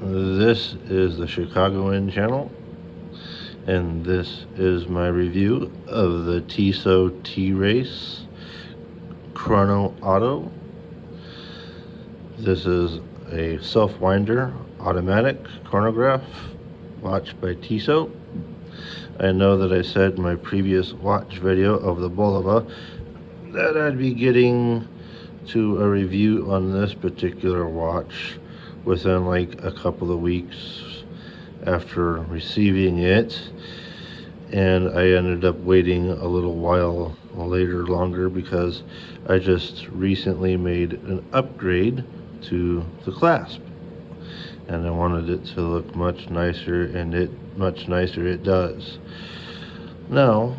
This is the Chicagoan channel, and this is my review of the Tissot T race chrono auto. This is a self-winder automatic chronograph watch by Tissot. I know that I said in my previous watch video of the Bulova that I'd be getting to a review on this particular watch within like a couple of weeks after receiving it, and I ended up waiting a little while longer because I just recently made an upgrade to the clasp, and I wanted it to look much nicer, and much nicer it does. Now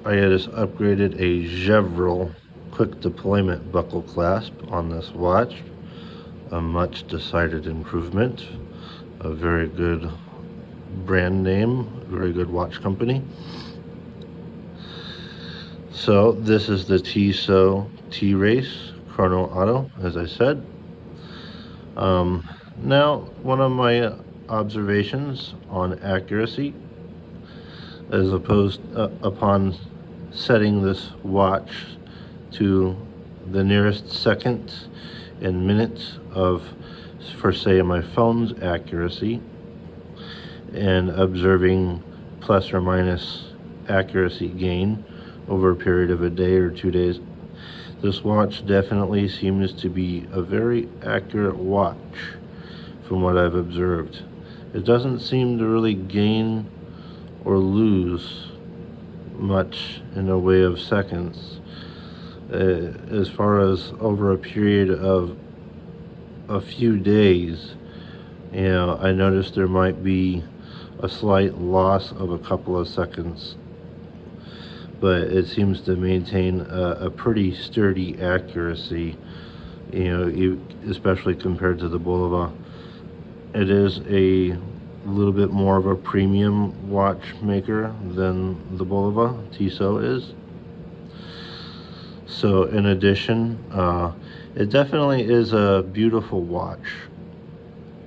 I just upgraded a Chevrolet quick deployment buckle clasp on this watch, a much decided improvement, a very good brand name, very good watch company. So this is the Tissot T race chrono auto, as I said. Now, one of my observations on accuracy, as opposed upon setting this watch to the nearest second and minute of, for say, my phone's accuracy, and observing plus or minus accuracy gain over a period of a day or 2 days, this watch definitely seems to be a very accurate watch from what I've observed. It doesn't seem to really gain or lose much in the way of seconds. As far as over a period of a few days, I noticed there might be a slight loss of a couple of seconds, but it seems to maintain a pretty sturdy accuracy, especially compared to the Bulova. It is a little bit more of a premium watchmaker than the Bulova, Tissot is. So in addition, it definitely is a beautiful watch.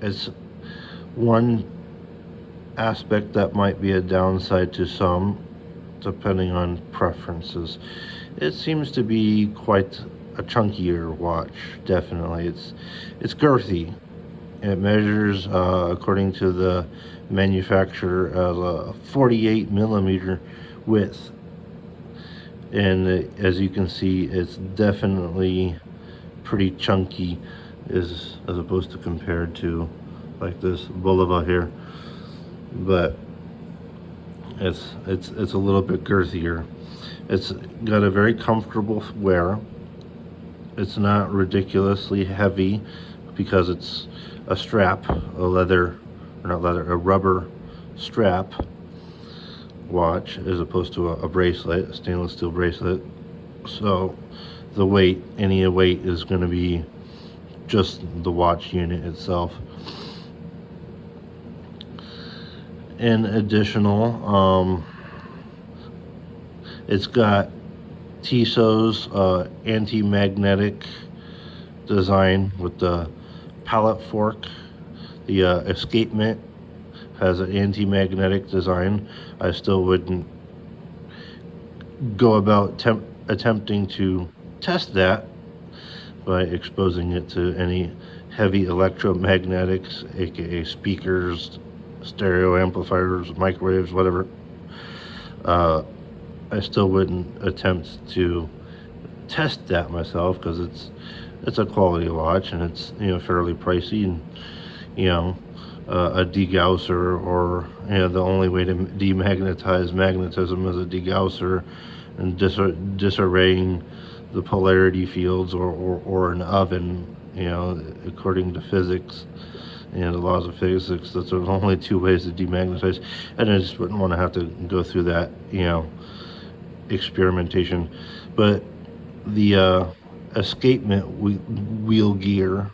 It's one aspect that might be a downside to some, depending on preferences. It seems to be quite a chunkier watch. Definitely, it's girthy. It measures, according to the manufacturer, as a 48 millimeter width, and as you can see, it's definitely pretty chunky, as opposed to compared to like this Bulova here. But it's a little bit girthier. It's got a very comfortable wear. It's not ridiculously heavy because it's a strap, a rubber strap watch, as opposed to a bracelet, a stainless steel bracelet. So any weight is going to be just the watch unit itself. In additional, it's got Tissot's anti-magnetic design with the pallet fork. The escapement has an anti-magnetic design. I still wouldn't go about attempting to test that by exposing it to any heavy electromagnetics, aka speakers, stereo amplifiers, microwaves, whatever. I still wouldn't attempt to test that myself, because it's a quality watch, and it's fairly pricey, and a degausser, or the only way to demagnetize magnetism is a degausser, and disarraying the polarity fields, or an oven, according to physics and the laws of physics. That's there's only two ways to demagnetize, and I just wouldn't want to have to go through that experimentation. But the escapement wheel gear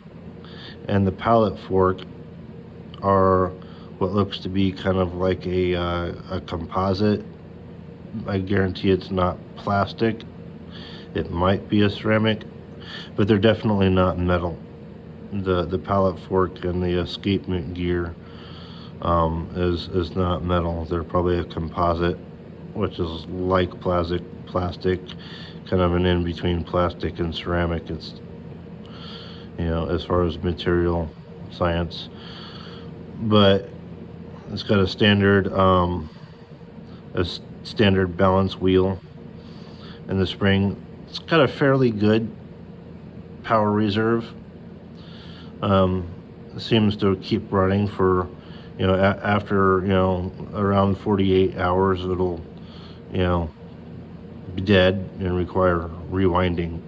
and the pallet fork are what looks to be kind of like a composite. I guarantee it's not plastic. It might be a ceramic, but they're definitely not metal. the pallet fork and the escapement gear is not metal. They're probably a composite, which is like plastic, kind of an in between plastic and ceramic. It's, you know, as far as material science, but it's got a standard balance wheel in the spring. It's got a fairly good power reserve. It seems to keep running for, you know, after, you know, around 48 hours, it'll, you know, be dead and require rewinding.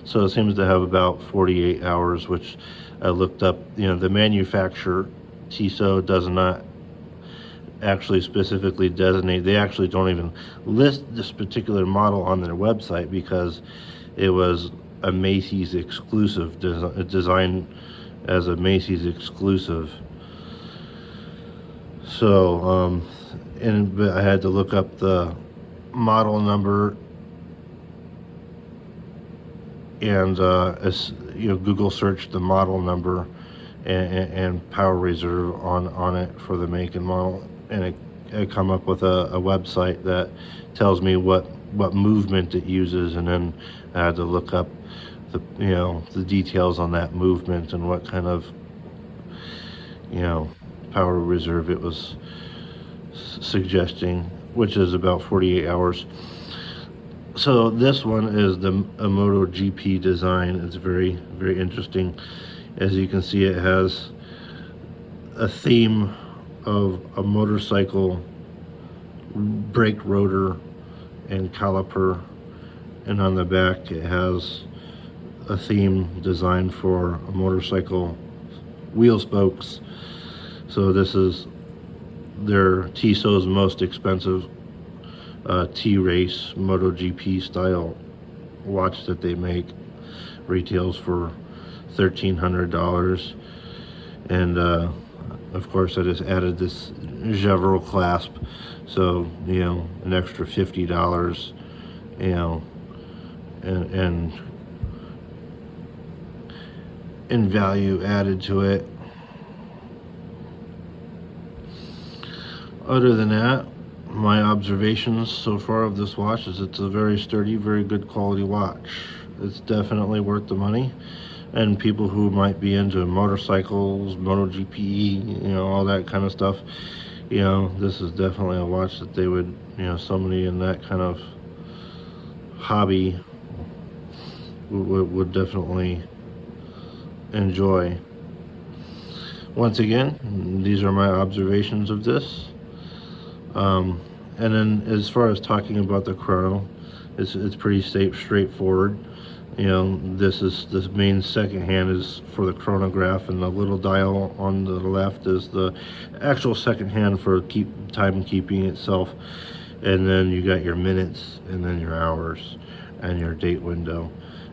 So it seems to have about 48 hours, which I looked up. You know, the manufacturer, Tissot, does not actually specifically designate. They actually don't even list this particular model on their website because it was a Macy's exclusive, designed as a Macy's exclusive. So, but I had to look up the model number and you know, Google search the model number and power reserve on it for the make and model, and it come up with a website that tells me what movement it uses, and then I had to look up the, you know, the details on that movement and what kind of, you know, power reserve it was suggesting, which is about 48 hours. So this one is a MotoGP design. It's very, very interesting. As you can see, it has a theme of a motorcycle brake rotor and caliper, and on the back it has a theme designed for a motorcycle wheel spokes. So this is their Tissot's most expensive T-Race MotoGP style watch that they make. Retails for $1,300, and of course I just added this Chevrolet clasp, so, you know, an extra $50, you know, and in value added to it. Other than that, my observations so far of this watch is it's a very sturdy, very good quality watch. It's definitely worth the money, and people who might be into motorcycles, MotoGP, you know, all that kind of stuff, you know, this is definitely a watch that they would, you know, somebody in that kind of hobby would definitely enjoy. Once again, these are my observations of this. And then as far as talking about the chrono, it's pretty straightforward. You know, this main second hand is for the chronograph, and the little dial on the left is the actual second hand for timekeeping itself. And then you got your minutes, and then your hours, and your date window.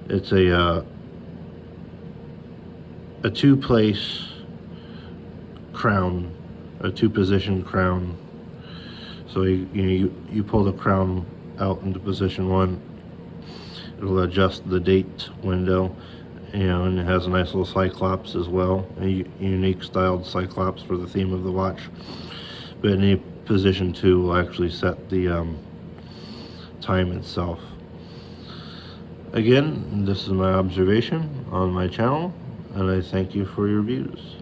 It's a two-place crown, a two-position crown. So you pull the crown out into position one, it'll adjust the date window, you know, and it has a nice little cyclops as well, a unique styled cyclops for the theme of the watch. But in position two will actually set the time itself. Again, this is my observation on my channel, and I thank you for your views.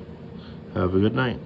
Have a good night.